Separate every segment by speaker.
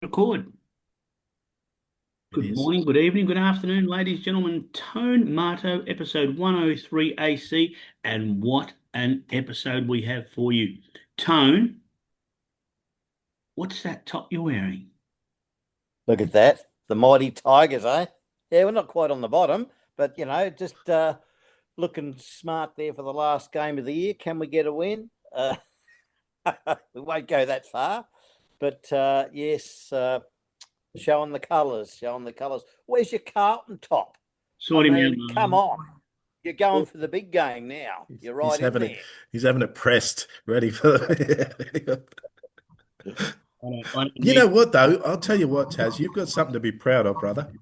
Speaker 1: Record.
Speaker 2: It
Speaker 1: Good
Speaker 2: is.
Speaker 1: morning, good evening, good afternoon, ladies, gentlemen. Tone Marto, episode 103 AC, and what an episode we have for you. Tone, what's that top you're wearing?
Speaker 2: Look at that. The mighty Tigers, eh? Yeah, we're not quite on the bottom, but just looking smart there for the last game of the year. Can we get a win? We won't go that far, but yes, showing the colours, showing the colours. Where's your Carlton top? I
Speaker 1: Sort him out,
Speaker 2: mean, come
Speaker 1: Marlon.
Speaker 2: on. You're going for the big game now.
Speaker 3: He's,
Speaker 2: You're
Speaker 3: he's
Speaker 2: right in
Speaker 3: having it.
Speaker 2: there.
Speaker 3: He's having it pressed, ready for.
Speaker 1: I don't
Speaker 3: You know
Speaker 1: need.
Speaker 3: what though? I'll tell you what, Taz. You've got something to be proud of, brother.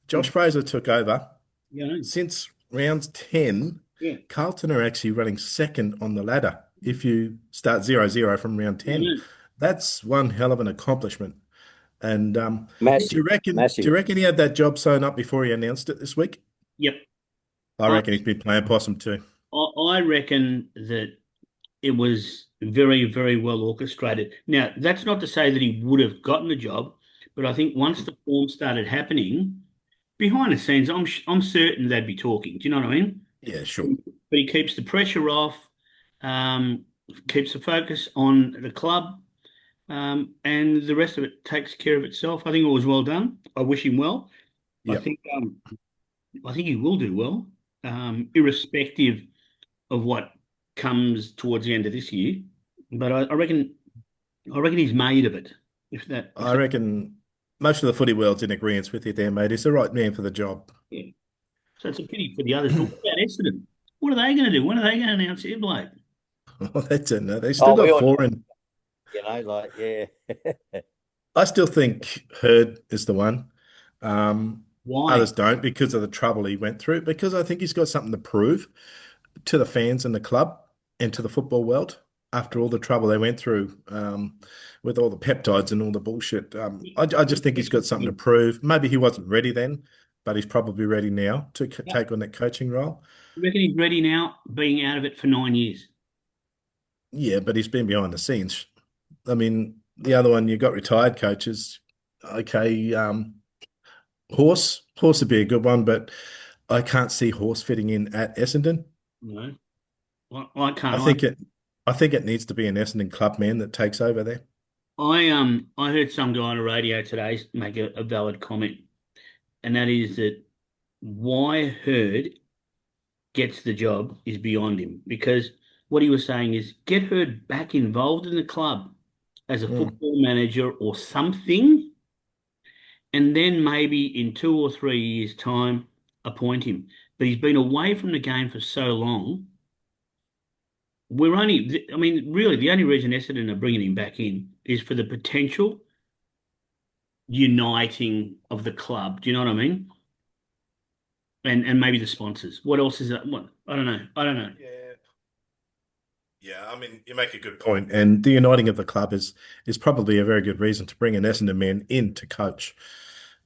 Speaker 3: Josh Fraser took over.
Speaker 1: You know,
Speaker 3: Since round 10,
Speaker 1: yeah,
Speaker 3: Carlton are actually running second on the ladder. If you start 0-0 from round
Speaker 1: you
Speaker 3: 10,
Speaker 1: know.
Speaker 3: that's one hell of an accomplishment. And do
Speaker 2: Massive,
Speaker 3: you reckon? Do
Speaker 2: massive.
Speaker 3: you reckon he had that job sewn up before he announced it this week?
Speaker 1: Yep.
Speaker 3: I
Speaker 1: I,
Speaker 3: reckon he's been playing possum too.
Speaker 1: I reckon that it was very, very well orchestrated. Now, that's not to say that he would have gotten the job, but I think once the form started happening, behind the scenes, I'm certain they'd be talking. Do you know what I mean?
Speaker 3: Yeah, sure.
Speaker 1: But he keeps the pressure off, um, keeps the focus on the club, and the rest of it takes care of itself. I think it was well done. I wish him well. I
Speaker 3: Yep.
Speaker 1: think I think he will do well, irrespective of what comes towards the end of this year. But I reckon he's made of it. If
Speaker 3: I
Speaker 1: that,
Speaker 3: reckon most of the footy world's in agreement with you there, mate. He's the right man for the job.
Speaker 1: yeah. So it's a pity for the others. But what about Essendon? What are they going to do? When are they going to announce their bloke?
Speaker 3: Well, that's it. No, they still
Speaker 2: Oh, we
Speaker 3: got
Speaker 2: all
Speaker 3: four in.
Speaker 2: yeah.
Speaker 3: I still think Hurd is the one. Um,
Speaker 1: Why?
Speaker 3: Others don't because of the trouble he went through, because I think he's got something to prove to the fans and the club and to the football world after all the trouble they went through with all the peptides and all the bullshit. I just think he's got something to
Speaker 1: You
Speaker 3: prove. Maybe he wasn't ready then, but he's probably ready now to take on that coaching role.
Speaker 1: reckon he's ready now, being out of it for 9 years?
Speaker 3: Yeah, but he's been behind the scenes. I mean, the other one, you got retired coaches. Okay, Horse would be a good one, but I can't see Horse fitting in at Essendon.
Speaker 1: No, I
Speaker 3: I
Speaker 1: can't.
Speaker 3: think it, I think it needs to be an Essendon club man that takes over there.
Speaker 1: I heard some guy on the radio today make a valid comment, and that is that why Hurd gets the job is beyond him because what he was saying is get Hurd back involved in the club as a
Speaker 3: Mm.
Speaker 1: football manager or something, and then maybe in 2 or 3 years' time appoint him. But he's been away from the game for so long. I mean, really, the only reason Essendon are bringing him back in is for the potential uniting of the club. Do you know what I mean? And maybe the sponsors. What else is that? What I don't know. I don't know.
Speaker 3: Yeah. Yeah, I mean, you make a good point, and the uniting of the club is probably a very good reason to bring an Essendon man in to coach.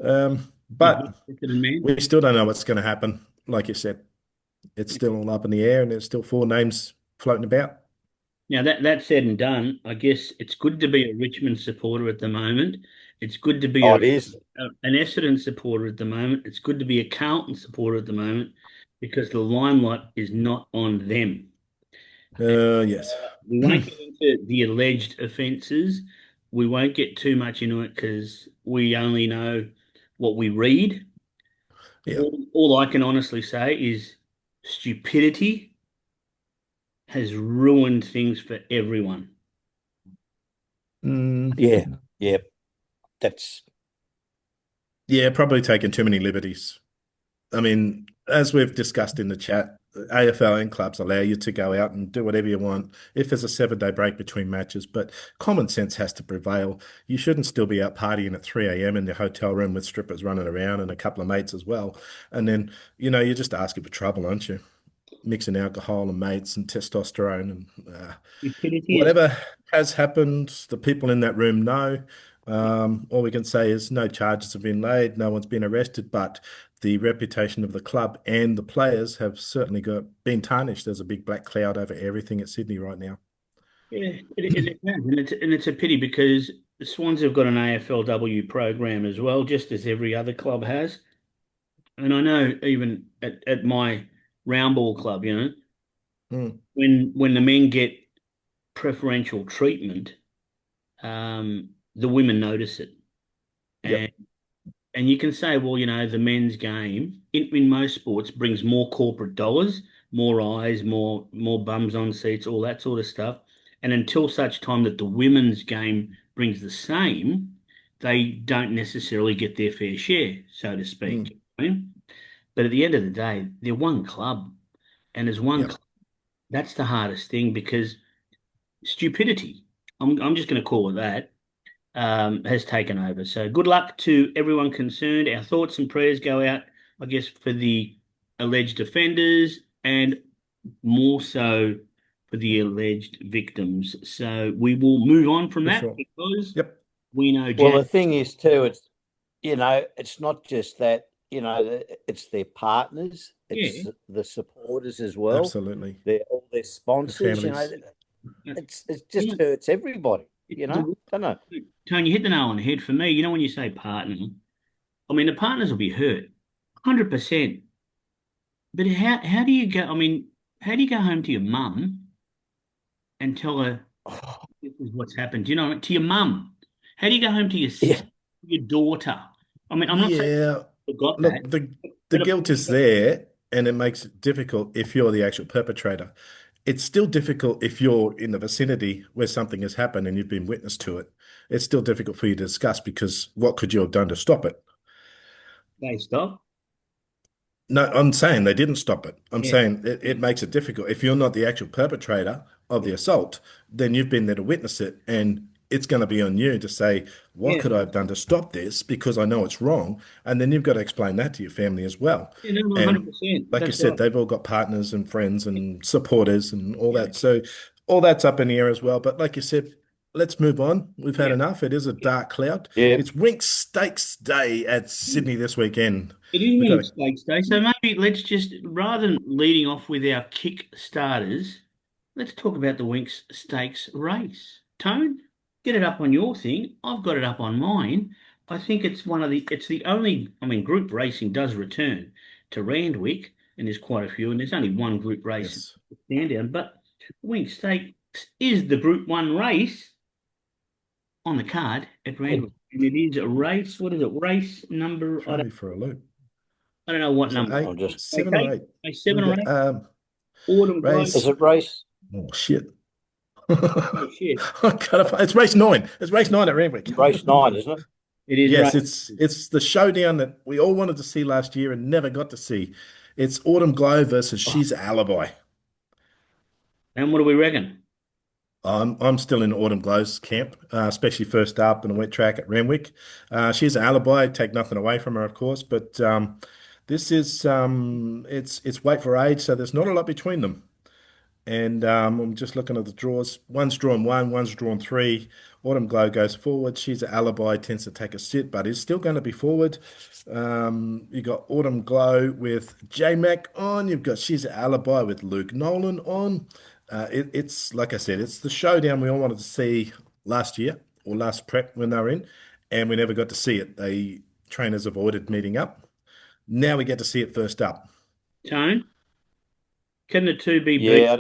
Speaker 1: Yeah,
Speaker 3: But
Speaker 1: Essendon man.
Speaker 3: we still don't know what's going to happen. Like you said, it's still all up in the air, and there's still four names floating about.
Speaker 1: Now that said and done, I guess it's good to be a Richmond supporter at the moment. It's good to be
Speaker 2: Oh, it is.
Speaker 1: an Essendon supporter at the moment. It's good to be a Carlton supporter at the moment because the limelight is not on them.
Speaker 3: Yes.
Speaker 1: We won't get into the alleged offences. We won't get too much into it because we only know what we read.
Speaker 3: Yeah.
Speaker 1: All I can honestly say is stupidity has ruined things for everyone.
Speaker 3: Mm,
Speaker 2: Yeah, yeah. That's
Speaker 3: yeah, probably taking too many liberties. I mean, as we've discussed in the chat, AFL and clubs allow you to go out and do whatever you want if there's a 7 day break between matches, but common sense has to prevail. You shouldn't still be out partying at 3 a.m. in the hotel room with strippers running around and a couple of mates as well. And then, you're just asking for trouble, aren't you? Mixing alcohol and mates and testosterone and
Speaker 1: Stupidity is
Speaker 3: whatever has happened, the people in that room know. All we can say is no charges have been laid, no one's been arrested, but the reputation of the club and the players have certainly been tarnished. There's a big black cloud over everything at Sydney right now.
Speaker 1: yeah, it has. And it's a pity because the Swans have got an AFLW program as well, just as every other club has. And I know even at my round ball club,
Speaker 3: Mm,
Speaker 1: when the men get preferential treatment, the women notice it.
Speaker 3: yep.
Speaker 1: And you can say, well, the men's game in most sports brings more corporate dollars, more eyes, more bums on seats, all that sort of stuff. And until such time that the women's game brings the same, they don't necessarily get their fair share, so to speak.
Speaker 3: Mm,
Speaker 1: But at the end of the day, they're one club, and as one
Speaker 3: yep.
Speaker 1: club, that's the hardest thing because stupidity. I'm just going to call it that has taken over. So good luck to everyone concerned. Our thoughts and prayers go out, I guess, for the alleged offenders and more so for the alleged victims. So we will move on from
Speaker 3: For
Speaker 1: that
Speaker 3: sure.
Speaker 1: because
Speaker 3: Yep.
Speaker 1: we know
Speaker 2: Well,
Speaker 1: Jan.
Speaker 2: the thing is too, it's not just that, it's their partners,
Speaker 1: Yeah,
Speaker 2: it's the supporters as well,
Speaker 3: Absolutely.
Speaker 2: all their
Speaker 3: The
Speaker 2: sponsors,
Speaker 3: families.
Speaker 2: it
Speaker 1: you
Speaker 2: just hurts everybody,
Speaker 1: the,
Speaker 2: don't know.
Speaker 1: Tony, you hit the nail on the head for me. When you say partner, I mean the partners will be hurt, 100%. But how do you go? I mean, how do you go home to your mum and tell her this is what's happened? To your mum. How do you go home to your
Speaker 2: Yeah,
Speaker 1: sister, your daughter? I mean, I'm not saying
Speaker 3: Yeah.
Speaker 1: I forgot that,
Speaker 3: Look, the
Speaker 1: but
Speaker 3: guilt is there, and it makes it difficult if you're the actual perpetrator. It's still difficult if you're in the vicinity where something has happened and you've been witness to it. It's still difficult for you to discuss because what could you have done to stop it?
Speaker 1: they stop.
Speaker 3: No, I'm saying they didn't stop it. I'm
Speaker 1: Yeah,
Speaker 3: saying it makes it difficult. If you're not the actual perpetrator of the assault, then you've been there to witness it, and it's going to be on you to say, what
Speaker 1: yeah,
Speaker 3: could I have done to stop this? Because I know it's wrong. And then you've got to explain that to your family as well.
Speaker 1: yeah. No,
Speaker 3: And
Speaker 1: 100%.
Speaker 3: like you
Speaker 1: That's
Speaker 3: said,
Speaker 1: right.
Speaker 3: they've all got partners and friends and supporters and all
Speaker 1: Yeah,
Speaker 3: that. So all that's up in the air as well. But like you said, let's move on. We've had
Speaker 1: yeah,
Speaker 3: enough. It is a
Speaker 1: yeah.
Speaker 3: dark cloud.
Speaker 2: yeah.
Speaker 3: It's Winx Stakes Day at Sydney this weekend.
Speaker 1: It is
Speaker 3: We've got
Speaker 1: winning
Speaker 3: a
Speaker 1: stakes day, so maybe let's just, rather than leading off with our kick starters, let's talk about the Winx Stakes race. Tone, get it up on your thing. I've got it up on mine. I think it's the only, I mean, group racing does return to Randwick, and there's quite a few, and there's only one group race
Speaker 3: yes.
Speaker 1: stand down, but Winx Stakes is the Group 1 race on the card at Randwick. And it is a race, what is it? Race number,
Speaker 3: Throw me for a loop.
Speaker 1: I don't know what
Speaker 3: Is it
Speaker 1: number.
Speaker 3: eight,
Speaker 2: I'm just,
Speaker 1: Race
Speaker 3: seven or
Speaker 1: eight,
Speaker 3: eight?
Speaker 1: race
Speaker 3: We
Speaker 1: seven or
Speaker 3: got
Speaker 1: eight. Autumn Glow.
Speaker 2: is
Speaker 3: race.
Speaker 2: it race?
Speaker 3: Oh shit!
Speaker 1: Oh shit!
Speaker 3: It's race nine. It's race nine at Randwick.
Speaker 2: Race 9, isn't it?
Speaker 1: It is
Speaker 3: Yes,
Speaker 1: race.
Speaker 3: it's the showdown that we all wanted to see last year and never got to see. It's Autumn Glow versus
Speaker 2: Oh,
Speaker 3: She's Alibi.
Speaker 1: And what do we reckon?
Speaker 3: I'm still in Autumn Glow's camp, especially first up in a wet track at Randwick. She's an alibi, take nothing away from her, of course, but this is it's weight for age, so there's not a lot between them. And I'm just looking at the draws. One's drawn one, one's drawn three. Autumn Glow goes forward. She's an alibi, tends to take a sit, but is still going to be forward. You got Autumn Glow with J Mac on. You've got She's an alibi with Luke Nolan on. It's like I said, it's the showdown we all wanted to see last year or last prep when they were in, and we never got to see it. They trainers avoided meeting up. Now we get to see it first up.
Speaker 1: Tone, can the two be beat?
Speaker 2: yeah, I've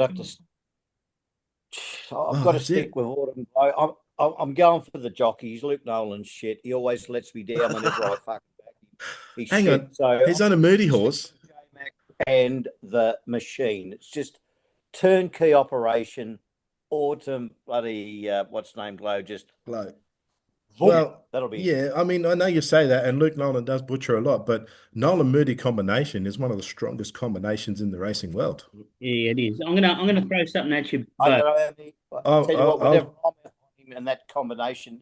Speaker 3: Oh,
Speaker 2: got to
Speaker 3: that's
Speaker 2: stick
Speaker 3: it.
Speaker 2: with Autumn. I'm going for the jockeys. Luke Nolan's shit. He always lets me down whenever I fucking back him. He's
Speaker 3: Hang
Speaker 2: shit.
Speaker 3: on.
Speaker 2: So I'm
Speaker 3: He's on a moody
Speaker 2: going to stick
Speaker 3: horse.
Speaker 2: with J-Mac and the machine. It's just turnkey operation. Autumn bloody what's name Glow just
Speaker 3: Like,
Speaker 2: boom.
Speaker 3: well,
Speaker 2: That'll be it.
Speaker 3: yeah, I mean, I know you say that, and Luke Nolan does butcher a lot, but Nolan Moody combination is one of the strongest combinations in the racing world.
Speaker 1: Yeah, it is. I'm gonna throw something at you,
Speaker 2: I
Speaker 1: but
Speaker 2: don't know. I
Speaker 3: Oh,
Speaker 2: tell you what, whenever
Speaker 3: oh,
Speaker 2: I'm on him and that combination,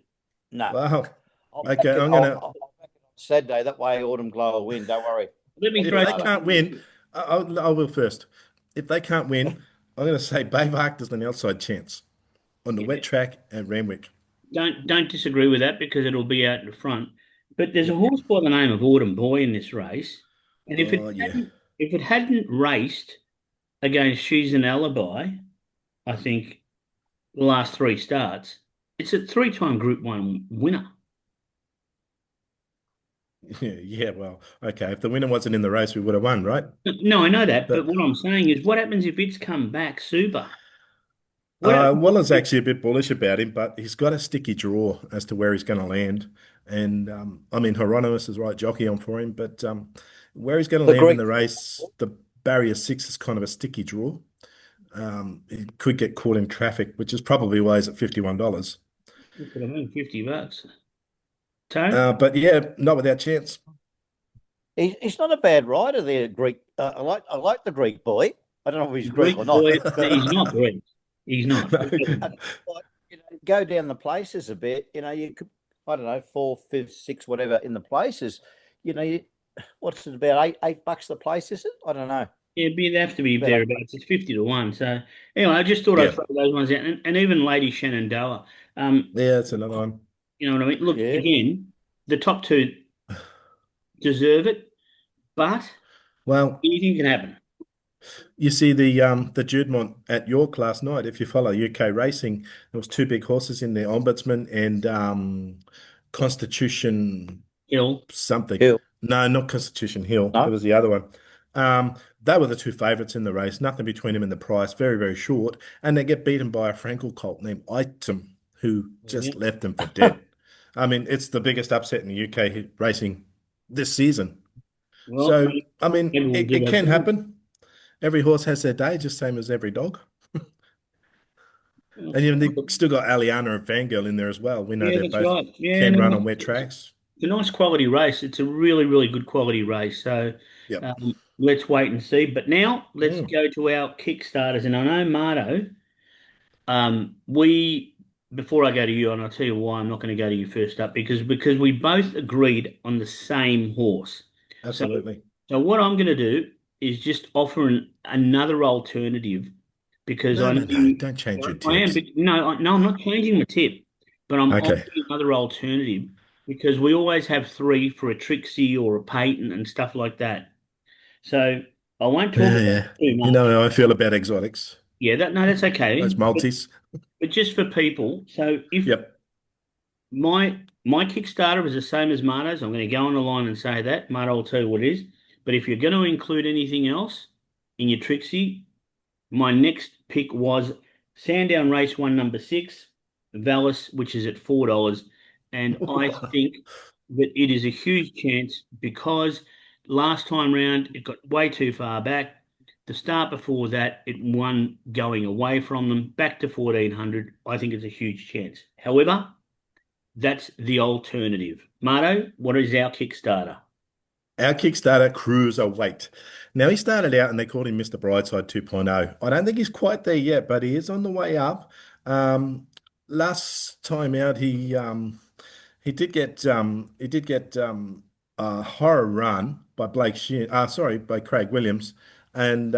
Speaker 2: no,
Speaker 3: wow.
Speaker 2: I'll back
Speaker 3: Okay,
Speaker 2: it.
Speaker 3: I'm gonna.
Speaker 2: I'll back it on Saturday. That way, Autumn Glow will win. Don't worry.
Speaker 1: let me
Speaker 2: I'll
Speaker 3: If
Speaker 1: throw
Speaker 2: do
Speaker 3: they
Speaker 2: all that.
Speaker 3: can't win, I will first. If they can't win, I'm gonna say Bayvark there's an outside chance on the wet
Speaker 1: yeah,
Speaker 3: track at Randwick.
Speaker 1: don't disagree with that because it'll be out in the front. But there's a
Speaker 2: Yep.
Speaker 1: horse by the name of Autumn Boy in this race, and
Speaker 3: Oh yeah,
Speaker 1: if it hadn't raced against She's an Alibi, I think the last three starts. It's a three-time Group 1 winner.
Speaker 3: Yeah, well, okay. If the winner wasn't in the race, we would have won, right?
Speaker 1: No, I know that, but
Speaker 3: But
Speaker 1: what I'm saying is, what happens if it's come back super? What happens
Speaker 3: Waller's
Speaker 1: if
Speaker 3: actually a bit bullish about him, but he's got a sticky draw as to where he's going to land. And I mean, Hieronymus is right jockey on for him, but where he's going to
Speaker 2: The
Speaker 3: land in
Speaker 2: Greek.
Speaker 3: the race, the barrier 6 is kind of a sticky draw. He could get caught in traffic, which is probably why he's at $51.
Speaker 1: Look at him, $50. Tone?
Speaker 3: But yeah, not without chance.
Speaker 2: He's not a bad rider there, Greek. I like the Greek boy. I don't know if he's Greek or
Speaker 1: Greek
Speaker 2: not.
Speaker 1: boy. No, he's not Greek. He's not.
Speaker 3: No.
Speaker 2: Like, go down the places a bit. You could, I don't know, fourth, fifth, sixth, whatever in the places. What's it about $8 the place? Is it? I don't know.
Speaker 1: It'd have to be
Speaker 2: About eight.
Speaker 1: thereabouts. It's 50 to 1. So anyway, I just thought I'd
Speaker 3: Yeah,
Speaker 1: throw those ones out, and even Lady Shenandoah. Um,
Speaker 3: yeah, that's another one.
Speaker 1: you know what I mean? Look
Speaker 2: Yeah.
Speaker 1: again, the top two deserve it, but
Speaker 3: Well,
Speaker 1: anything can happen.
Speaker 3: you see the Judemont at York last night. If you follow UK racing, there was two big horses in there, Ombudsman and Constitution
Speaker 1: Hill.
Speaker 3: something.
Speaker 2: Hill.
Speaker 3: No, not Constitution Hill. It
Speaker 2: No.
Speaker 3: was the other one. They were the two favourites in the race. Nothing between them and the price. Very, very short. And they get beaten by a Frankel colt named Item, who
Speaker 1: Yeah.
Speaker 3: just left them for dead. I mean, it's the biggest upset in the UK racing this season.
Speaker 1: Well,
Speaker 3: So, I mean,
Speaker 1: maybe we'll
Speaker 3: it,
Speaker 1: give
Speaker 3: it
Speaker 1: a
Speaker 3: can happen. Every horse has their day, just same as every dog. And they still got Aliana and Fangirl in there as well. We know
Speaker 1: yeah,
Speaker 3: they
Speaker 1: that's
Speaker 3: both
Speaker 1: right. Yeah,
Speaker 3: can
Speaker 1: no,
Speaker 3: run
Speaker 1: no,
Speaker 3: on wet tracks.
Speaker 1: it's a nice quality race. It's a really, really good quality race. So
Speaker 3: Yep.
Speaker 1: let's wait and see. But now let's
Speaker 3: Mm,
Speaker 1: go to our Kickstarters. And I know, Marto, we before I go to you, and I'll tell you why I'm not going to go to you first up because we both agreed on the same horse. So
Speaker 3: absolutely.
Speaker 1: so what I'm going to do is just offer another alternative because
Speaker 3: No,
Speaker 1: I know
Speaker 3: no, no.
Speaker 1: you,
Speaker 3: Don't change your
Speaker 1: I am,
Speaker 3: tips.
Speaker 1: but no, I'm not changing my tip, but I'm
Speaker 3: Okay.
Speaker 1: offering another alternative because we always have three for a Trixie or a Peyton and stuff like that. So I won't talk
Speaker 3: Yeah,
Speaker 1: about
Speaker 3: yeah.
Speaker 1: it too
Speaker 3: You know
Speaker 1: much.
Speaker 3: how I feel about exotics.
Speaker 1: Yeah, that's okay.
Speaker 3: Those multis.
Speaker 1: But just for people, so if
Speaker 3: Yep.
Speaker 1: my Kickstarter is the same as Marto's, I'm going to go on the line and say that. Marto will tell you what it is. But if you're going to include anything else in your Trixie, my next pick was Sandown Race 1, number 6, Vallis, which is at $4. And I think that it is a huge chance because last time round it got way too far back. The start before that, it won going away from them back to 1400. I think it's a huge chance. However, that's the alternative. Marto, what is our Kickstarter?
Speaker 3: Our Kickstarter cruiserweight. Now, he started out and they called him Mr. Brightside 2.0. I don't think he's quite there yet, but he is on the way up. Um, Last time out, he did get a horror run by Blake Sheehan, sorry, by Craig Williams, and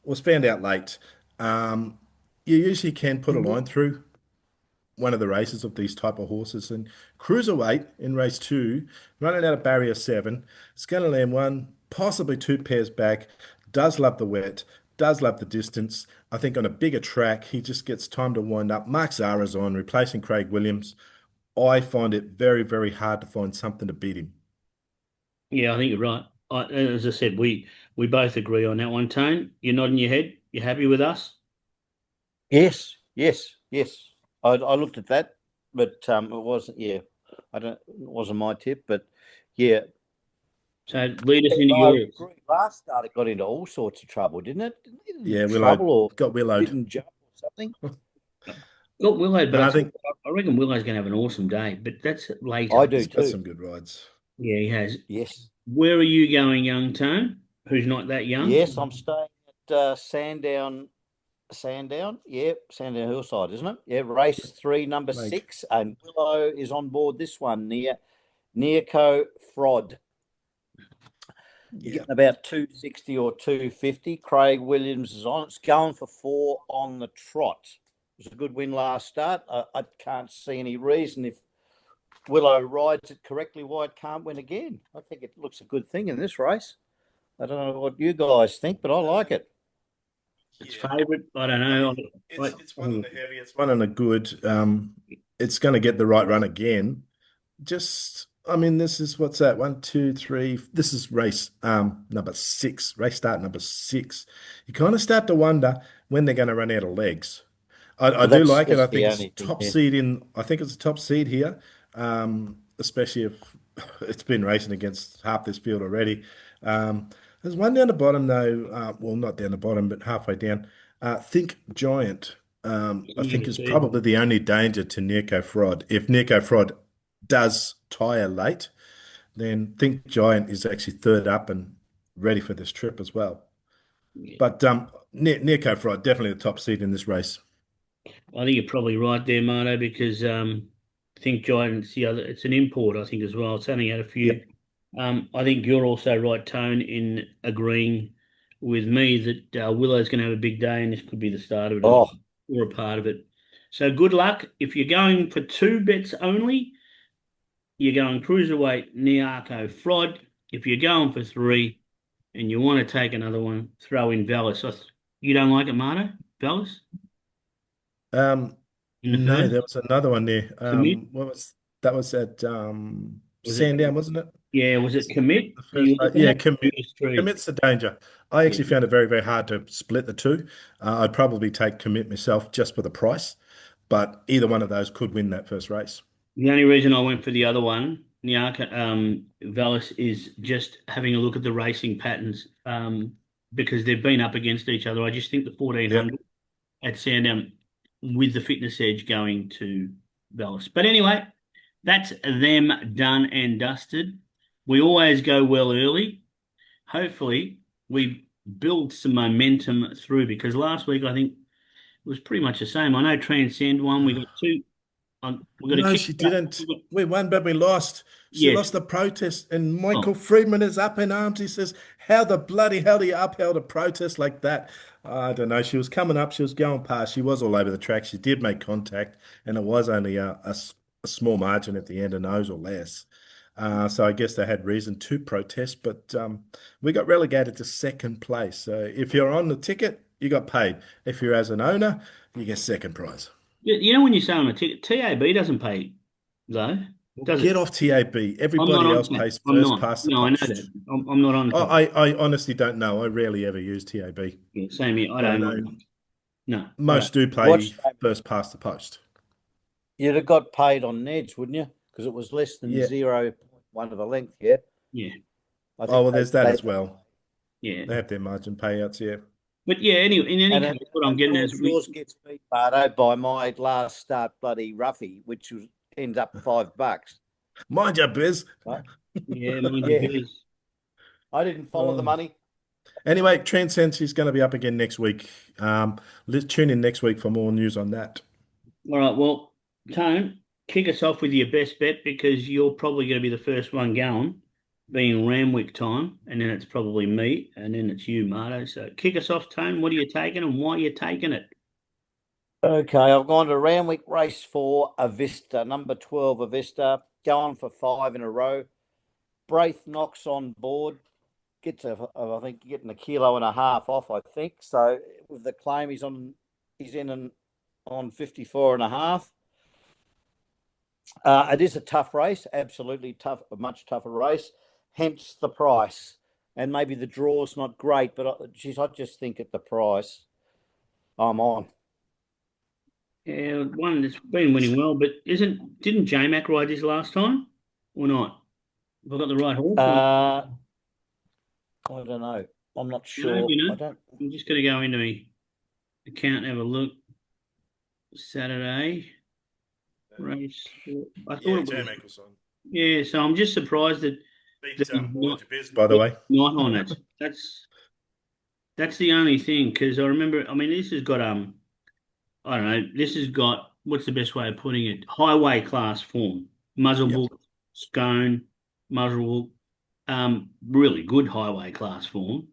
Speaker 3: was found out late. Um, you usually can put a line through one of the races of these type of horses. And cruiserweight in race 2, running out of barrier 7, it's going to land one, possibly two pairs back. Does love the wet, does love the distance. I think on a bigger track, he just gets time to wind up. Mark Zara's on, replacing Craig Williams. I find it very, very hard to find something to beat him.
Speaker 1: Yeah, I think you're right. As I said, we both agree on that one, Tone. You're nodding your head. You happy with us?
Speaker 2: Yes. Yes. Yes. I looked at that, but it wasn't. Yeah, I don't. It wasn't my tip, but yeah.
Speaker 1: So lead us into
Speaker 2: I
Speaker 1: yours.
Speaker 2: agree. Last start, it got into all sorts of trouble, didn't it? Didn't it get into
Speaker 3: Yeah, Willow
Speaker 2: trouble or
Speaker 3: got Willowed.
Speaker 2: didn't jump or something?
Speaker 1: Got Willow, but
Speaker 3: No, I think
Speaker 1: I reckon Willow's going to have an awesome day. But that's
Speaker 2: I
Speaker 1: later.
Speaker 2: do
Speaker 3: he's got
Speaker 2: too.
Speaker 3: some good rides.
Speaker 1: Yeah, he has.
Speaker 2: Yes.
Speaker 1: Where are you going, young Tone? Who's not that young?
Speaker 2: Yes, I'm staying at Sandown. Sandown, yeah, Sandown Hillside, isn't it? Yeah, race 3, number
Speaker 3: Like,
Speaker 2: 6, and Willow is on board this one near Nearco Frod. You're
Speaker 3: yeah,
Speaker 2: getting about 260 or 250. Craig Williams is on. It's going for 4 on the trot. It was a good win last start. I can't see any reason if Willow rides it correctly why it can't win again. I think it looks a good thing in this race. I don't know what you guys think, but I like it.
Speaker 1: It's
Speaker 3: yeah.
Speaker 1: favourite. I don't
Speaker 3: I
Speaker 1: know.
Speaker 3: mean, it's one on the heavy, it's one on the good. it's going to get the right run again. I mean, this is what's that? One, two, three. This is race number six, race start number six. You kind of start to wonder when they're going to run out of legs. I
Speaker 2: Well,
Speaker 3: do like it. I
Speaker 2: that's
Speaker 3: think
Speaker 2: the
Speaker 3: it's
Speaker 2: only thing.
Speaker 3: top
Speaker 2: Yeah.
Speaker 3: seed in. I think it's a top seed here, especially if it's been racing against half this field already. Um, there's one down the bottom though. Well, not down the bottom, but halfway down. Think Giant. I think is probably the only danger to Nearco Fraud. If Nearco Fraud does tire late, then Think Giant is actually third up and ready for this trip as well.
Speaker 1: Yeah.
Speaker 3: But Nearco Fraud definitely the top seed in this race.
Speaker 1: I think you're probably right there, Marto, because Think Giant's the other. It's an import, I think, as well. It's only had a few.
Speaker 3: Yep.
Speaker 1: I think you're also right, Tone, in agreeing with me that Willow's going to have a big day, and this could be the start of it as
Speaker 2: Oh,
Speaker 1: well, or a part of it. So good luck. If you're going for two bets only, you're going cruiserweight Niarco Frod. If you're going for three and you want to take another one, throw in Velas. You don't like it, Marto? Velas
Speaker 3: Um,
Speaker 1: in the
Speaker 3: no,
Speaker 1: first?
Speaker 3: there was another one there.
Speaker 1: Commit?
Speaker 3: What was that? Was at
Speaker 1: Was it?
Speaker 3: Sandown, wasn't it?
Speaker 1: Yeah, was it commit?
Speaker 3: The
Speaker 1: Are you
Speaker 3: first,
Speaker 1: looking
Speaker 3: yeah,
Speaker 1: at first three?
Speaker 3: commits the danger. I
Speaker 1: Yeah.
Speaker 3: actually found it very, very hard to split the two. I'd probably take commit myself just for the price, but either one of those could win that first race.
Speaker 1: The only reason I went for the other one, Niarca, Vallis, is just having a look at the racing patterns because they've been up against each other. I just think the
Speaker 3: Yep.
Speaker 1: 1400 at Sandown with the fitness edge going to Vallis. But anyway, that's them done and dusted. We always go well early. Hopefully, we build some momentum through because last week I think it was pretty much the same. I know Transcend won. We got two. We've got to
Speaker 3: No,
Speaker 1: kick
Speaker 3: she
Speaker 1: it up.
Speaker 3: didn't. We won, but we lost. She
Speaker 1: Yes.
Speaker 3: lost the protest, and
Speaker 1: Oh,
Speaker 3: Michael Friedman is up in arms. He says, "How the bloody hell do you upheld a protest like that?" I don't know. She was coming up. She was going past. She was all over the track. She did make contact, and it was only a small margin at the end, a nose or less. So I guess they had reason to protest, but we got relegated to second place. So if you're on the ticket, you got paid. If you're as an owner, you get second prize.
Speaker 1: you know when you say on a ticket, TAB doesn't pay though,
Speaker 3: Well,
Speaker 1: does
Speaker 3: get
Speaker 1: it?
Speaker 3: off TAB.
Speaker 1: I'm not
Speaker 3: Everybody
Speaker 1: on
Speaker 3: else
Speaker 1: that.
Speaker 3: pays
Speaker 1: I'm
Speaker 3: first
Speaker 1: not.
Speaker 3: past the
Speaker 1: No, I know that.
Speaker 3: post.
Speaker 1: I'm not on TAB.
Speaker 3: I honestly don't know. I rarely ever use TAB,
Speaker 1: Yeah, same here. I
Speaker 3: but I
Speaker 1: don't.
Speaker 3: know
Speaker 1: No, I don't.
Speaker 3: most do
Speaker 2: watch.
Speaker 3: pay first past the post.
Speaker 2: You'd have got paid on Ned's, wouldn't you? Because it was less than
Speaker 3: Yeah.
Speaker 2: 0.1 of a length. Yeah,
Speaker 1: Yeah,
Speaker 2: I
Speaker 3: Oh,
Speaker 2: think
Speaker 3: well, there's that
Speaker 2: they
Speaker 3: as well.
Speaker 1: yeah.
Speaker 3: They have their margin payouts. Yeah.
Speaker 1: But yeah, in any
Speaker 2: and
Speaker 1: case, what I'm
Speaker 2: of
Speaker 1: getting is
Speaker 2: course yours gets beat, Bardo, by my last start bloody roughie, which was ends up $5.
Speaker 3: Mind your biz.
Speaker 2: Right?
Speaker 1: yeah, mind your
Speaker 2: Yeah,
Speaker 1: biz.
Speaker 2: I didn't follow the
Speaker 3: Oh.
Speaker 2: money.
Speaker 3: Anyway, Transcend is going to be up again next week. Let's tune in next week for more news on that.
Speaker 1: All right. Well, Tone, kick us off with your best bet because you're probably going to be the first one going, being Ramwick time, and then it's probably me, and then it's you, Marto. So kick us off, Tone. What are you taking and why are you taking it?
Speaker 2: Okay, I've gone to Ramwick race 4, Avista, number 12, Avista, going for 5 in a row. Braith knocks on board, gets I think getting a kilo and a half off, I think. So with the claim he's in on 54 and a half. It is a tough race, absolutely tough, a much tougher race, hence the price. And maybe the draw's not great, but I just think at the price, I'm on.
Speaker 1: Yeah, one that's been winning well, but didn't J Mac ride this last time or not? Have I got the right horse? Or,
Speaker 2: I don't know. I'm not
Speaker 1: you know,
Speaker 2: sure.
Speaker 1: you
Speaker 2: I
Speaker 1: know,
Speaker 2: don't.
Speaker 1: I'm just going to go into my account and have a look. Saturday race. I thought
Speaker 3: Yeah,
Speaker 1: it
Speaker 3: Jay
Speaker 1: was.
Speaker 3: Mickelson.
Speaker 1: Yeah, so I'm just surprised that
Speaker 3: Beat
Speaker 1: he's
Speaker 3: Mind Your Biz, by the way.
Speaker 1: not on it. That's the only thing because I remember. I mean, this has got I don't know. This has got what's the best way of putting it? Highway class form.
Speaker 3: Yep.
Speaker 1: Muzzlebook, Scone, Muzzlebook. Really good highway class form.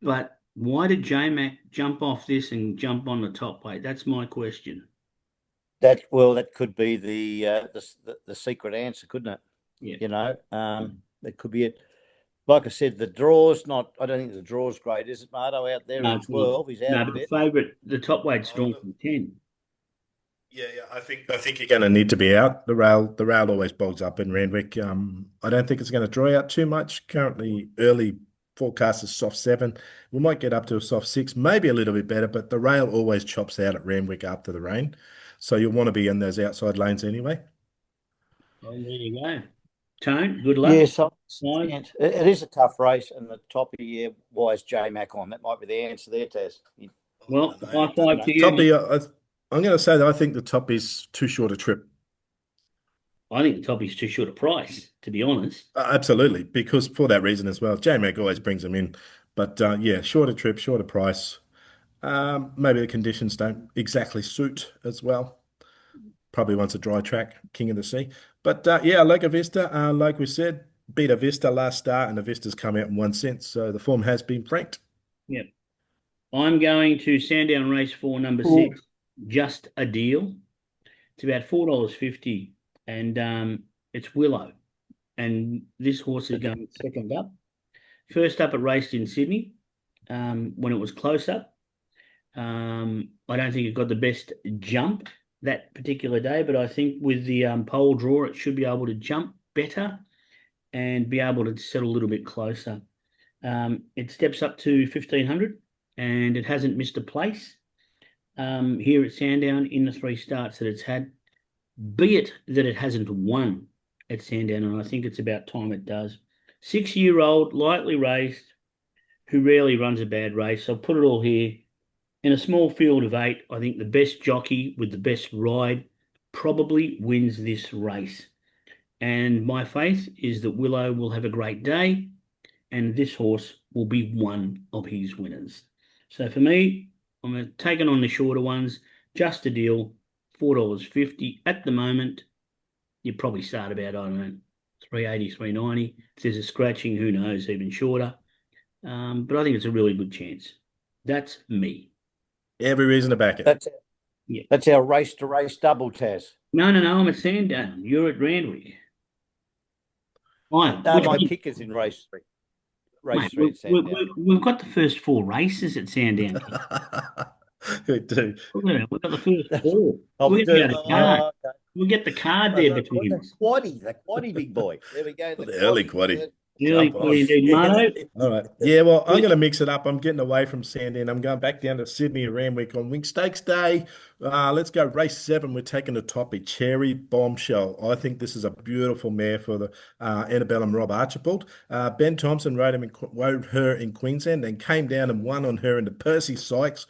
Speaker 1: But why did J Mac jump off this and jump on the top weight? That's my question.
Speaker 2: That could be the secret answer, couldn't it?
Speaker 1: Yeah.
Speaker 2: You know, that could be it. Like I said, the draw's not. I don't think the draw's great, is it, Marto? Out there
Speaker 1: No,
Speaker 2: in
Speaker 1: it's not.
Speaker 2: 12, he's out
Speaker 1: No,
Speaker 2: a
Speaker 1: but the
Speaker 2: bit.
Speaker 1: favourite, the top weight's
Speaker 3: Oh,
Speaker 1: drawn from 10.
Speaker 3: Yeah. I think you're going to need to be out. The rail always bogs up in Randwick. I don't think it's going to dry out too much. Currently, early forecast is soft 7. We might get up to a soft 6, maybe a little bit better, but the rail always chops out at Randwick after the rain. So you'll want to be in those outside lanes anyway.
Speaker 1: Well, there you go. Tone, good luck.
Speaker 2: Yes, I
Speaker 1: Five.
Speaker 2: understand. It is a tough race, and the top of the year, why is J Mac on? That might be the answer there, Taz.
Speaker 3: I
Speaker 1: Well,
Speaker 3: don't know.
Speaker 1: high five to you,
Speaker 3: Toppy,
Speaker 1: mate.
Speaker 3: I'm going to say that I think the top is too short a trip.
Speaker 1: I think the toppy's too short a price, to be honest.
Speaker 3: Absolutely, because for that reason as well. J-Mac always brings them in. But yeah, shorter trip, shorter price. Maybe the conditions don't exactly suit as well. Probably wants a dry track, King of the Sea. But yeah, like a Vista, like we said, beat a Vista last start, and the Vista's come out in 1 cent. So the form has been franked.
Speaker 1: Yep. I'm going to Sandown Race 4, number
Speaker 2: Ooh.
Speaker 1: 6. Just a deal. It's about $4.50, and it's Willow. And this horse is
Speaker 2: Okay.
Speaker 1: going second up. First up, it raced in Sydney when it was close up. I don't think it got the best jump that particular day, but I think with the pole draw, it should be able to jump better and be able to settle a little bit closer. It steps up to 1500 and it hasn't missed a place here at Sandown in the 3 starts that it's had, be it that it hasn't won at Sandown, and I think it's about time it does. 6-year-old, lightly raced, who rarely runs a bad race. I'll put it all here. In a small field of 8, I think the best jockey with the best ride probably wins this race. And my faith is that Willow will have a great day and this horse will be one of his winners. So for me, I'm taking on the shorter ones, just a deal, $4.50 at the moment. You probably start about, I don't know, 380, 390. If there's a scratching, who knows, even shorter. But I think it's a really good chance. That's me.
Speaker 3: Every reason to back it.
Speaker 2: That's
Speaker 1: Yeah.
Speaker 2: that's our race to race double, Taz.
Speaker 1: No. I'm at Sandown. You're at Randwick. Fine.
Speaker 2: No,
Speaker 1: Which
Speaker 2: my
Speaker 1: one?
Speaker 2: kicker's in race 3. Race
Speaker 1: Mate,
Speaker 2: 3 at Sandown.
Speaker 1: we've got the first 4 races at Sandown.
Speaker 3: We do.
Speaker 1: Look at it. We've got the first 4.
Speaker 2: I'll
Speaker 1: We're
Speaker 2: do.
Speaker 1: going to go to card.
Speaker 2: Okay.
Speaker 1: We'll get the card
Speaker 2: Oh,
Speaker 1: there between
Speaker 2: the
Speaker 1: us.
Speaker 2: quaddy, big boy. There we go. The
Speaker 3: The early
Speaker 2: quaddy.
Speaker 3: quaddy.
Speaker 1: Early
Speaker 3: Jump
Speaker 1: quality
Speaker 3: on.
Speaker 1: indeed. Marto,
Speaker 3: All right. Yeah, well, I'm going to mix it up. I'm getting away from Sandy and I'm going back down to Sydney and Randwick on Wing Stakes Day. Let's go race 7. We're taking the topic, Cherry Bombshell. I think this is a beautiful mare for the Annabellum Rob Archibald. Ben Thompson rode her in Queensland and came down and won on her in the Percy Sykes.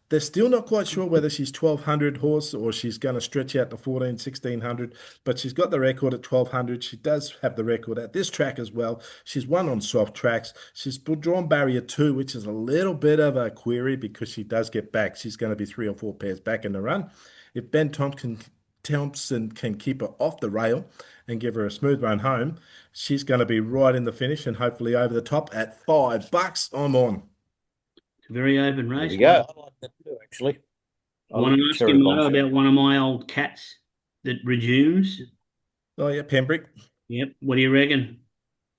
Speaker 3: They're still not quite sure whether she's 1200 horse or she's going to stretch out to 14, 1600, but she's got the record at 1200. She does have the record at this track as well. She's won on soft tracks. She's drawn barrier 2, which is a little bit of a query because she does get back. She's going to be 3 or 4 pairs back in the run. If Thompson can keep her off the rail and give her a smooth run home, she's going to be right in the finish and hopefully over the top at $5. I'm on.
Speaker 1: it's a very open
Speaker 2: There
Speaker 1: race.
Speaker 2: we go. I like that too, actually.
Speaker 1: I want to ask you,
Speaker 2: Cherry
Speaker 1: Marto,
Speaker 2: Bombshell.
Speaker 1: about one of my old cats that resumes.
Speaker 3: Oh, yeah, Pembroke.
Speaker 1: Yep. What do you reckon?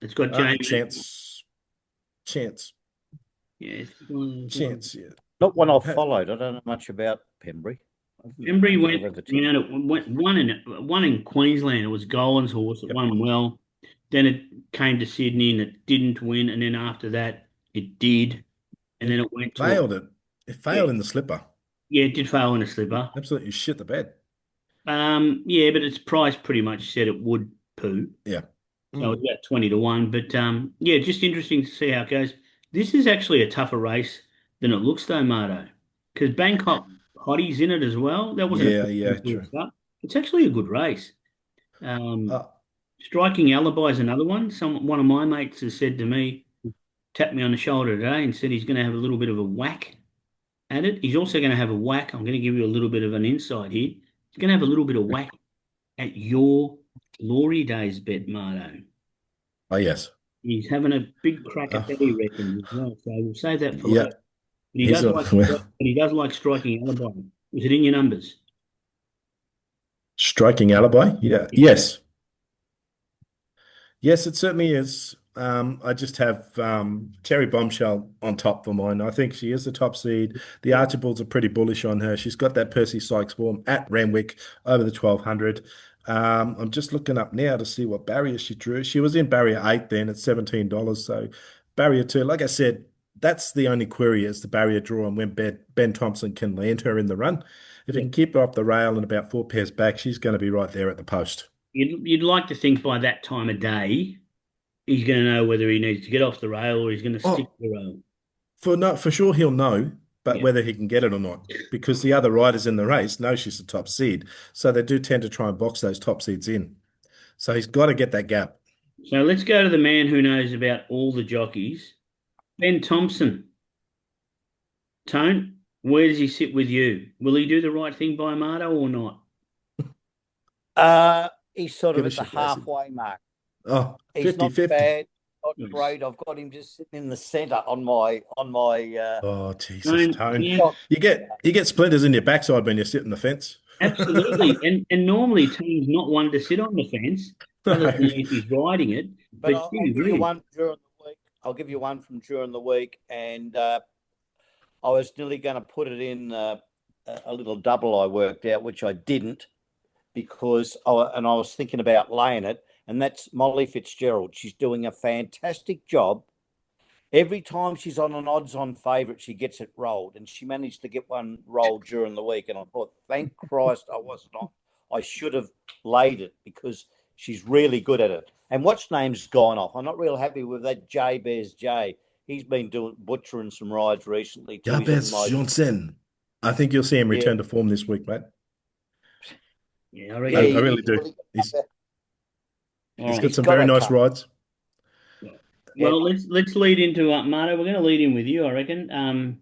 Speaker 1: It's got Jamie.
Speaker 3: Chance.
Speaker 1: Yeah, it's one.
Speaker 3: Chance, yeah.
Speaker 2: Not one I've followed. I don't know much about Pembury.
Speaker 1: Embry
Speaker 2: I've
Speaker 1: went
Speaker 2: never ever tipped.
Speaker 1: round it, went one in Queensland. It was Golan's horse. It
Speaker 3: Yep.
Speaker 1: won well. Then it came to Sydney and it didn't win. And then after that, it did. And then it went to
Speaker 3: Failed it. It failed in the slipper.
Speaker 1: yeah, it did fail in a slipper.
Speaker 3: Absolutely shit the bed.
Speaker 1: Yeah, but its price pretty much said it would poo.
Speaker 3: Yeah.
Speaker 1: So it's about 20 to 1. But yeah, just interesting to see how it goes. This is actually a tougher race than it looks though, Marto. Because Bangkok Hottie's in it as well. That wasn't
Speaker 3: Yeah,
Speaker 1: a
Speaker 3: true.
Speaker 1: start. It's actually a good race. Um,
Speaker 3: Uh,
Speaker 1: Striking Alibi is another one. One of my mates has said to me, tapped me on the shoulder today and said he's going to have a little bit of a whack at it. He's also going to have a whack. I'm going to give you a little bit of an insight here. He's going to have a little bit of whack at your Glory Days bet, Marto.
Speaker 3: oh, yes.
Speaker 1: He's having a big crack at that, he reckons, as well. So we'll save that for
Speaker 3: Yeah.
Speaker 1: later. But he
Speaker 3: He's
Speaker 1: does like, but he does like Striking Alibi. Is it in your numbers?
Speaker 3: striking alibi. Yeah. Yes. Yes, it certainly is. I just have Cherry Bombshell on top for mine. I think she is the top seed. The Archibalds are pretty bullish on her. She's got that Percy Sykes form at Renwick over the 1200. I'm just looking up now to see what barrier she drew. She was in barrier 8 then at $17. So barrier 2, like I said, that's the only query is the barrier draw and when Ben Thompson can land her in the run. If he
Speaker 1: Yeah.
Speaker 3: can keep her off the rail and about 4 pairs back, she's going to be right there at the post.
Speaker 1: You'd like to think by that time of day, he's going to know whether he needs to get off the rail or he's going to stick
Speaker 3: Oh,
Speaker 1: to the rail.
Speaker 3: for sure he'll know, but
Speaker 1: Yeah.
Speaker 3: whether he can get it or not, because the other riders in the race know she's the top seed, so they do tend to try and box those top seeds in. So he's got to get that gap.
Speaker 1: So let's go to the man who knows about all the jockeys, Ben Thompson. Tone, where does he sit with you? Will he do the right thing by Marto or not?
Speaker 2: He's sort of
Speaker 3: Give
Speaker 2: at
Speaker 3: us
Speaker 2: the
Speaker 3: your blessing.
Speaker 2: halfway mark.
Speaker 3: Oh,
Speaker 2: He's not
Speaker 3: 50-50.
Speaker 2: bad, not
Speaker 1: Yes.
Speaker 2: great. I've got him just sitting in the centre on my
Speaker 3: Oh, Jesus,
Speaker 1: Tone,
Speaker 3: Tone.
Speaker 1: yeah,
Speaker 2: shot.
Speaker 3: You get splinters in your backside when you sit in the fence.
Speaker 1: absolutely. And normally Tone's not one to sit on the fence, other than
Speaker 3: No.
Speaker 1: if he's riding it.
Speaker 2: But
Speaker 1: But
Speaker 2: I'll
Speaker 1: gee
Speaker 2: give you
Speaker 1: whiz.
Speaker 2: one during the week. I'll give you one from during the week, and I was nearly going to put it in a little double I worked out, which I didn't because I was thinking about laying it, and that's Molly Fitzgerald. She's doing a fantastic job. Every time she's on an odds-on favourite, she gets it rolled, and she managed to get one rolled during the week. And I thought, thank Christ, I wasn't on. I should have laid it because she's really good at it. And what's name's gone off. I'm not real happy with that J Bears J. He's been doing butchering some rides recently too. He's on
Speaker 3: Jabez
Speaker 2: my
Speaker 3: Johnson. I think you'll see him
Speaker 2: yeah
Speaker 3: return to form this week, mate.
Speaker 1: Yeah, I
Speaker 3: I,
Speaker 1: reckon
Speaker 2: yeah.
Speaker 3: I
Speaker 1: he,
Speaker 3: really do.
Speaker 2: Well,
Speaker 1: all
Speaker 3: He's
Speaker 1: right.
Speaker 3: got
Speaker 2: he's
Speaker 3: some
Speaker 2: got
Speaker 3: very
Speaker 2: a
Speaker 3: nice
Speaker 2: couple.
Speaker 3: rides.
Speaker 2: Yeah.
Speaker 1: Well, let's lead into Marto. We're going to lead in with you, I reckon.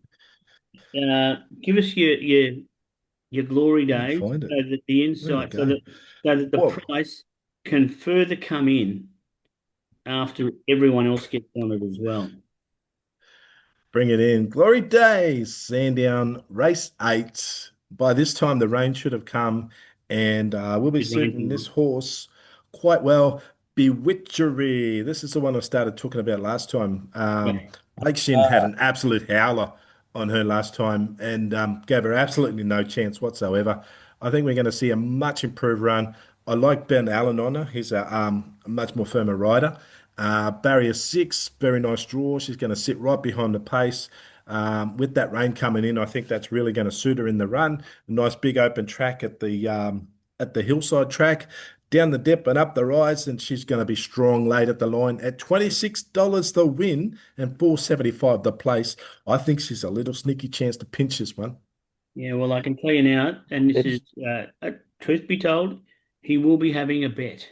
Speaker 1: Give us your glory
Speaker 3: Let me
Speaker 1: days,
Speaker 3: find
Speaker 1: so
Speaker 3: it.
Speaker 1: that the
Speaker 3: Where'd it
Speaker 1: insight,
Speaker 3: go?
Speaker 1: so that the
Speaker 3: Whoa.
Speaker 1: price can further come in after everyone else gets on it as well.
Speaker 3: Bring it in. Glory days. Sandown, race 8. By this time, the rain should have come, and we'll be
Speaker 1: It rains
Speaker 3: suiting this
Speaker 1: on.
Speaker 3: horse quite well. Bewitchery. This is the one I started talking about last time.
Speaker 1: Yeah.
Speaker 3: Blake Shin had an absolute howler on her last time and gave her absolutely no chance whatsoever. I think we're going to see a much improved run. I like Ben Allen on her. He's a much more firmer rider. Barrier 6, very nice draw. She's going to sit right behind the pace. With that rain coming in, I think that's really going to suit her in the run. A nice big open track at the hillside track, down the dip and up the rise, and she's going to be strong late at the line at $26 the win and 475 the place. I think she's a little sneaky chance to pinch this one.
Speaker 1: Yeah, well, I can tell you now, and this is
Speaker 2: It's
Speaker 1: truth be told, he will be having a bet.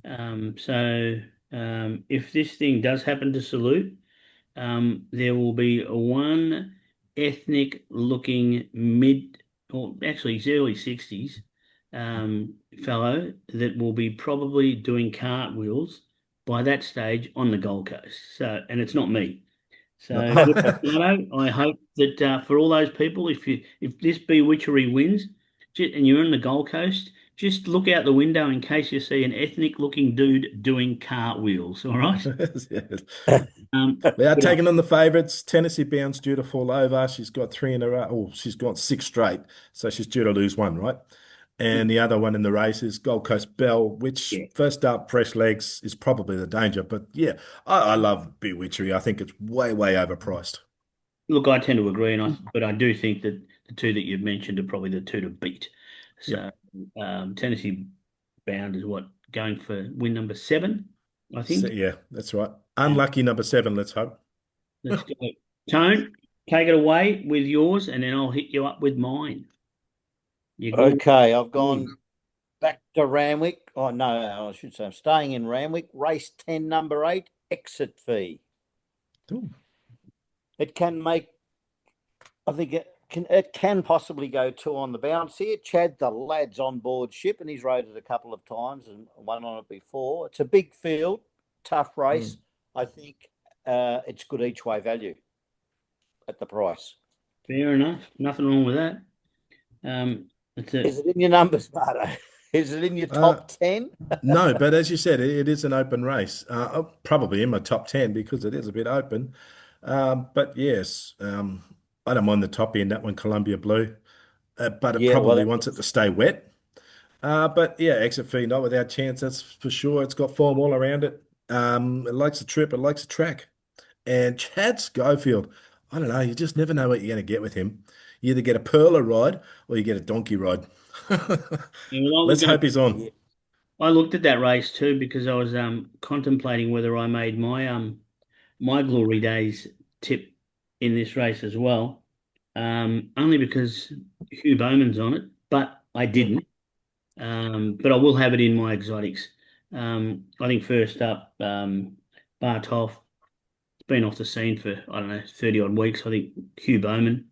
Speaker 1: So if this thing does happen to salute, there will be one ethnic looking mid, or actually he's early 60s fellow that will be probably doing cartwheels by that stage on the Gold Coast. So, and it's not me.
Speaker 3: No.
Speaker 1: So, good luck, Lotto. I hope that for all those people, if this Bewitchery wins, and you're on the Gold Coast, just look out the window in case you see an ethnic-looking dude doing cartwheels. All right.
Speaker 3: Yes. We are
Speaker 1: Good luck.
Speaker 3: taking on the favourites. Tennessee Bound's due to fall over. She's got 3 in a row. Oh, she's got 6 straight. So she's due to lose one, right? And the other one in the race is Gold Coast Bell, which
Speaker 1: Yeah.
Speaker 3: first up, fresh legs is probably the danger. But yeah, I love Bewitchery. I think it's way, way overpriced.
Speaker 1: Look, I tend to agree, but I do think that the two that you've mentioned are probably the two to beat.
Speaker 3: Yep.
Speaker 1: So, Tennessee Bound is what going for win number 7, I
Speaker 3: So,
Speaker 1: think.
Speaker 3: yeah, that's right.
Speaker 1: And
Speaker 3: Unlucky number 7, let's hope.
Speaker 1: let's go. Tone, take it away with yours, and then I'll hit you up with mine. Your glory.
Speaker 2: okay. I've gone back to Ramwick. Oh no, I should say I'm staying in Ramwick. Race 10, number 8, exit fee.
Speaker 3: Ooh.
Speaker 2: It can make. I think it can possibly go 2 on the bounce here. Chad, the lad's on board ship, and he's rode it a couple of times and won on it before. It's a big field, tough race. I think it's good each way value at the price.
Speaker 1: Fair enough. Nothing wrong with that. It's a
Speaker 2: Is it in your numbers, Marto? Is it in your
Speaker 3: Uh,
Speaker 2: top 10?
Speaker 3: no, but as you said, it is an open race. Probably in my top 10 because it is a bit open. But yes, I don't mind the top end, that one, Columbia Blue. But it
Speaker 2: Yeah, well,
Speaker 3: probably wants it to stay wet. But yeah, exit fee, not without chance, that's for sure. It's got form all around it. It likes the trip, it likes the track. And Chad Schofield, I don't know, you just never know what you're going to get with him. You either get a perler ride or you get a donkey ride.
Speaker 1: Yeah, well,
Speaker 3: Let's hope he's on.
Speaker 2: yeah.
Speaker 1: I looked at that race too because I was contemplating whether I made my glory days tip in this race as well. Only because Hugh Bowman's on it, but I
Speaker 2: Mm.
Speaker 1: didn't. But I will have it in my exotics. I think first up, Bartov. It's been off the scene for, I don't know, 30 odd weeks. I think Hugh Bowman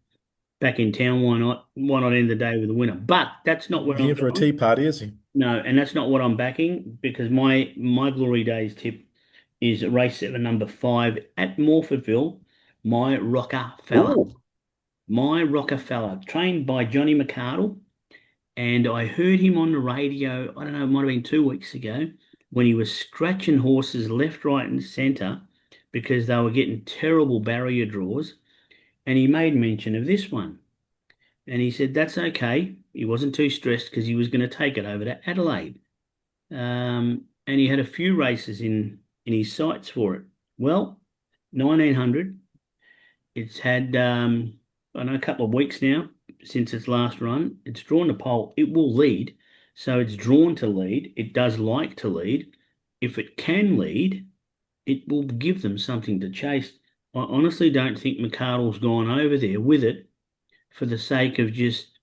Speaker 1: back in town. Why not? Why not end the day with a winner? But that's not where
Speaker 3: He
Speaker 1: I'm
Speaker 3: in for a
Speaker 1: going.
Speaker 3: tea party, is he?
Speaker 1: No, and that's not what I'm backing because my glory days tip is race 7, number 5 at Morfordville. My Rocker Fella.
Speaker 2: Ooh.
Speaker 1: My Rocker Fella, trained by Johnny McArdle. And I heard him on the radio, I don't know, it might have been 2 weeks ago, when he was scratching horses left, right, and centre because they were getting terrible barrier draws. And he made mention of this one. And he said that's okay. He wasn't too stressed because he was going to take it over to Adelaide. And he had a few races in his sights for it. Well, 1900. It's had I know a couple of weeks now since its last run. It's drawn to pole. It will lead, so it's drawn to lead. It does like to lead. If it can lead, it will give them something to chase. I honestly don't think McArdle's gone over there with it for the sake of just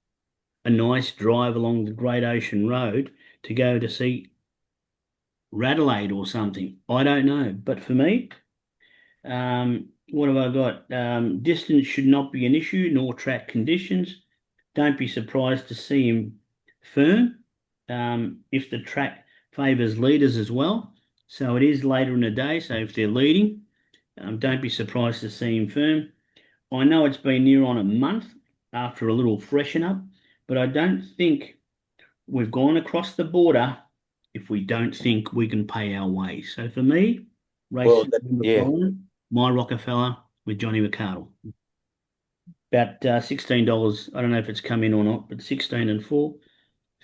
Speaker 1: a nice drive along the Great Ocean Road to go to see Radelaide or something. I don't know. But for me, what have I got? Distance should not be an issue, nor track conditions. Don't be surprised to see him firm if the track favours leaders as well. So it is later in the day. So if they're leading, don't be surprised to see him firm. I know it's been near on a month after a little freshen up, but I don't think we've gone across the border if we don't think we can pay our way. So for me, race
Speaker 2: Well,
Speaker 1: number
Speaker 2: yeah.
Speaker 1: 5, my Rockefeller with Johnny McArdle. About $16. I don't know if it's come in or not, but 16 and 4,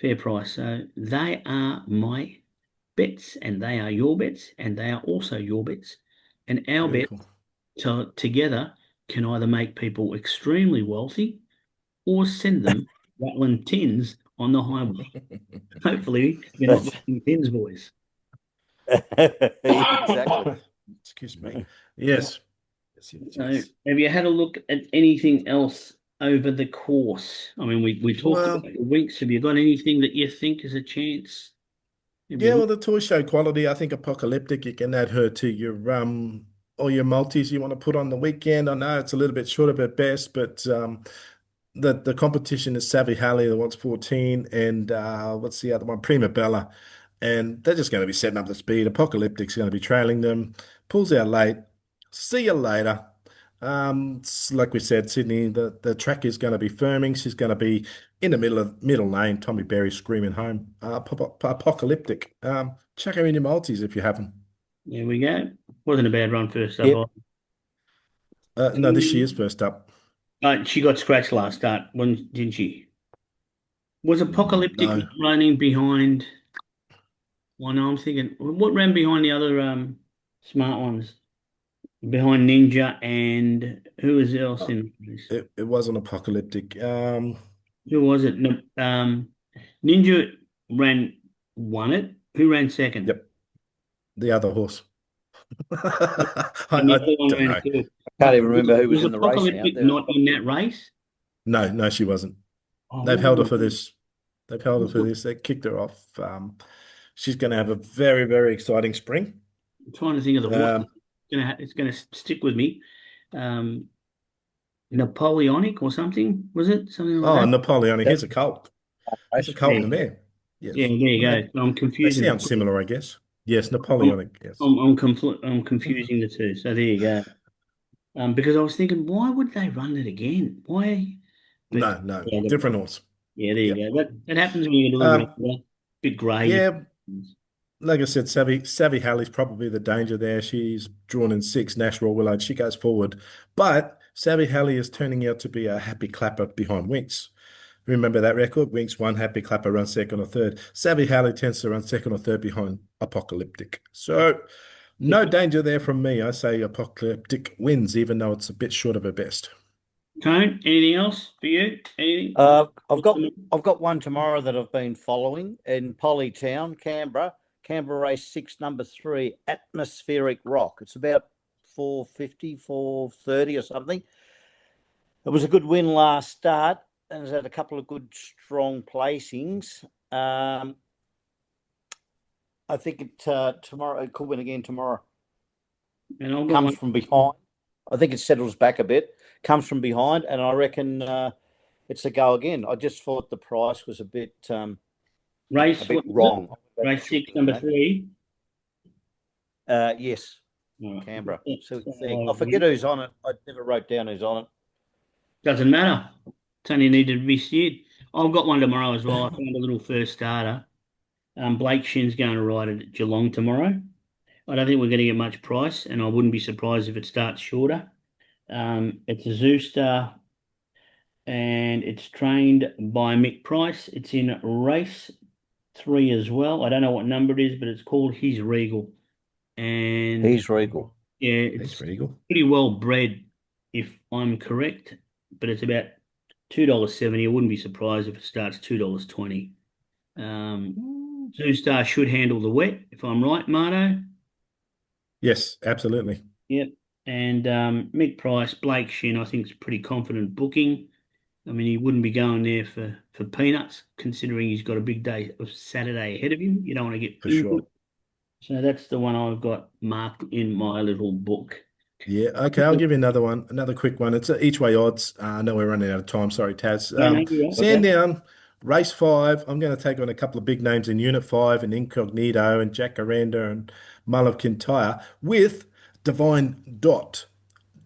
Speaker 1: fair price. So they are my bets, and they are your bets, and they are also your bets. And our bet
Speaker 3: Beautiful.
Speaker 1: together can either make people extremely wealthy or send them rattling tins on the highway. Hopefully, you're not
Speaker 2: That's
Speaker 1: rattling tins, boys.
Speaker 2: exactly.
Speaker 3: Excuse me. Yes. Yes, yes,
Speaker 1: So,
Speaker 3: yes.
Speaker 1: have you had a look at anything else over the course? I mean, we talked about
Speaker 3: Well,
Speaker 1: the weeks. Have you got anything that you think is a chance? Have you
Speaker 3: yeah, well,
Speaker 1: looked?
Speaker 3: the toy show quality, I think apocalyptic, you can add her to your or your multis you want to put on the weekend. I know it's a little bit short of at best, but the competition is Savvy Halley, the one's 14, and what's the other one? Prima Bella. And they're just going to be setting up the speed. Apocalyptic's going to be trailing them. Pulls out late. See you later. Like we said, Sydney, the track is going to be firming. She's going to be in the middle lane. Tommy Berry screaming home. Apocalyptic. Chuck her in your multis if you haven't.
Speaker 1: There we go. Wasn't a bad run first up.
Speaker 2: Yep.
Speaker 3: No, this year's first up.
Speaker 1: She got scratched last start, didn't she? Was Apocalyptic
Speaker 3: No,
Speaker 1: running behind? Well, no, I'm thinking what ran behind the other smart ones? Behind Ninja and who was else in this?
Speaker 3: it wasn't apocalyptic.
Speaker 1: Who was it? No, Ninja ran won it. Who ran second?
Speaker 3: Yep, the other horse.
Speaker 1: And the
Speaker 3: I
Speaker 1: other one
Speaker 3: don't
Speaker 1: ran
Speaker 3: know.
Speaker 1: third.
Speaker 2: Can't even remember who was
Speaker 1: Was
Speaker 2: in the race now.
Speaker 1: Apocalyptic not in that race?
Speaker 3: No, she wasn't. They've held her
Speaker 1: Oh,
Speaker 3: for this. They've held her for this. They kicked her off. She's going to have a very, very exciting spring.
Speaker 1: I'm trying to think of the horse.
Speaker 3: Um,
Speaker 1: It's gonna stick with me. Um, Napoleonic or something, was it? Something like
Speaker 3: oh,
Speaker 1: that?
Speaker 3: Napoleonic.
Speaker 2: That
Speaker 3: Here's a colt. Here's a
Speaker 2: race.
Speaker 3: colt
Speaker 1: Yeah,
Speaker 3: in the mare.
Speaker 1: yeah,
Speaker 3: Yes.
Speaker 1: there you
Speaker 3: They,
Speaker 1: go. So I'm
Speaker 3: they
Speaker 1: confusing
Speaker 3: sound
Speaker 1: the
Speaker 3: similar, I guess. Yes,
Speaker 1: I'm,
Speaker 3: Napoleonic. Yes.
Speaker 1: I'm confusing the two. So there you go. Because I was thinking, why would they run it again? Why? But
Speaker 3: No, no,
Speaker 1: yeah,
Speaker 3: different horse.
Speaker 1: yeah, there you
Speaker 3: Yep.
Speaker 1: go. That happens when you get a little
Speaker 3: Um,
Speaker 1: older. bit grey.
Speaker 3: Yeah, like I said, Savvy Hallie's probably the danger there. She's drawn in six. Nash Raw Willard. She goes forward, but Savvy Hallie is turning out to be a happy clapper behind Winks. Remember that record? Winks one, happy clapper runs second or third. Savvy Hallie tends to run second or third behind Apocalyptic. So no danger there from me. I say Apocalyptic wins, even though it's a bit short of her best.
Speaker 1: Tone, anything else for you? Anything?
Speaker 2: I've got one tomorrow that I've been following in Polly Town, Canberra. Canberra race 6, number 3, Atmospheric Rock. It's about 450, 430 or something. It was a good win last start and has had a couple of good strong placings. I think tomorrow it could win again tomorrow.
Speaker 1: And I've got
Speaker 2: Comes
Speaker 1: one.
Speaker 2: from behind. I think it settles back a bit. Comes from behind, and I reckon it's a go again. I just thought the price was a bit
Speaker 1: Race,
Speaker 2: wrong.
Speaker 1: race 6, number 3.
Speaker 2: Yes,
Speaker 1: Right.
Speaker 2: Canberra. So
Speaker 1: Oh,
Speaker 2: I forget who's on it. I never wrote down who's on it.
Speaker 1: doesn't matter. It's only needed to be steered. I've got one tomorrow as well. I found a little first starter. Blake Shin's going to ride it at Geelong tomorrow. I don't think we're going to get much price, and I wouldn't be surprised if it starts shorter. It's a Zoo Star, and it's trained by Mick Price. It's in race 3 as well. I don't know what number it is, but it's called He's Regal. And
Speaker 2: He's regal.
Speaker 1: yeah,
Speaker 3: Thanks,
Speaker 1: it's
Speaker 3: Regal.
Speaker 1: pretty well bred, if I'm correct, but it's about $2.70. I wouldn't be surprised if it starts $2.20. Zoo Star should handle the wet, if I'm right, Marto.
Speaker 3: Yes, absolutely.
Speaker 1: Yep. And Mick Price, Blake Shin, I think is a pretty confident booking. I mean, he wouldn't be going there for peanuts, considering he's got a big day of Saturday ahead of him. You don't want to get
Speaker 3: For
Speaker 1: injured.
Speaker 3: sure.
Speaker 1: So that's the one I've got marked in my little book.
Speaker 3: Yeah, okay, I'll give you another one, another quick one. It's each way odds. I know we're running out of time. Sorry, Taz.
Speaker 1: No, no, you're right.
Speaker 3: Sandown, race 5. I'm going to take on a couple of big names in Unit 5 and Incognito and Jacaranda and Mull of Kintyre with Divine Dot.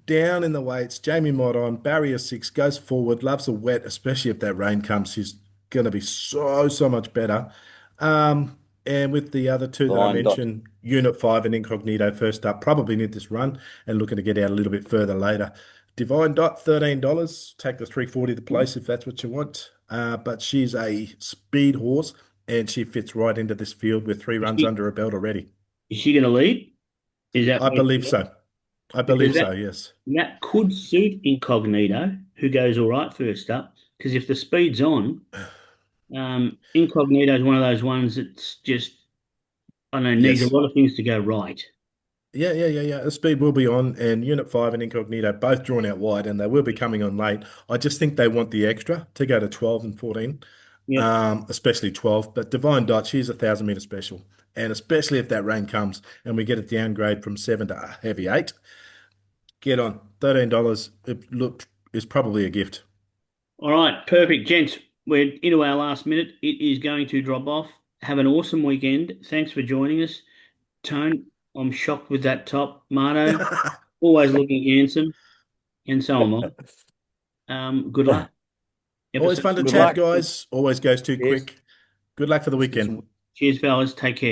Speaker 3: Down in the weights, Jamie Mott on, barrier 6, goes forward, loves a wet, especially if that rain comes. She's going to be so much better. And with the other two that I
Speaker 2: Divine Dot.
Speaker 3: mentioned, Unit 5 and Incognito first up, probably need this run and looking to get out a little bit further later. Divine Dot, $13. Take the 340 to place if that's what you want. But she's a speed horse and she fits right into this field with 3
Speaker 1: Is
Speaker 3: runs
Speaker 1: she,
Speaker 3: under her belt already.
Speaker 1: is she going to lead? Is that
Speaker 3: I believe so. I believe
Speaker 1: because
Speaker 3: so, yes.
Speaker 1: that could suit Incognito, who goes all right first up? Because if the speed's on, Incognito is one of those ones that's just, I don't know, needs a
Speaker 3: Yes.
Speaker 1: lot of things to go right.
Speaker 3: Yeah. The speed will be on, and Unit 5 and Incognito both drawn out wide, and they will be coming on late. I just think they want the extra to go to 12 and 14,
Speaker 1: Yep.
Speaker 3: especially 12. But Divine Dot, she's a 1,000 meter special, and especially if that rain comes and we get a downgrade from 7 to a heavy 8, get on $13. It look is probably a gift.
Speaker 1: All right, perfect, gents. We're into our last minute. It is going to drop off. Have an awesome weekend. Thanks for joining us. Tone, I'm shocked with that top. Marto, always looking handsome, and so am I. Good luck.
Speaker 3: Always
Speaker 1: Episode.
Speaker 3: fun to
Speaker 2: Good
Speaker 3: chat,
Speaker 2: luck.
Speaker 3: guys. Always goes too
Speaker 2: Yes.
Speaker 3: quick. Good luck for the weekend.
Speaker 1: Cheers, fellas. Take care.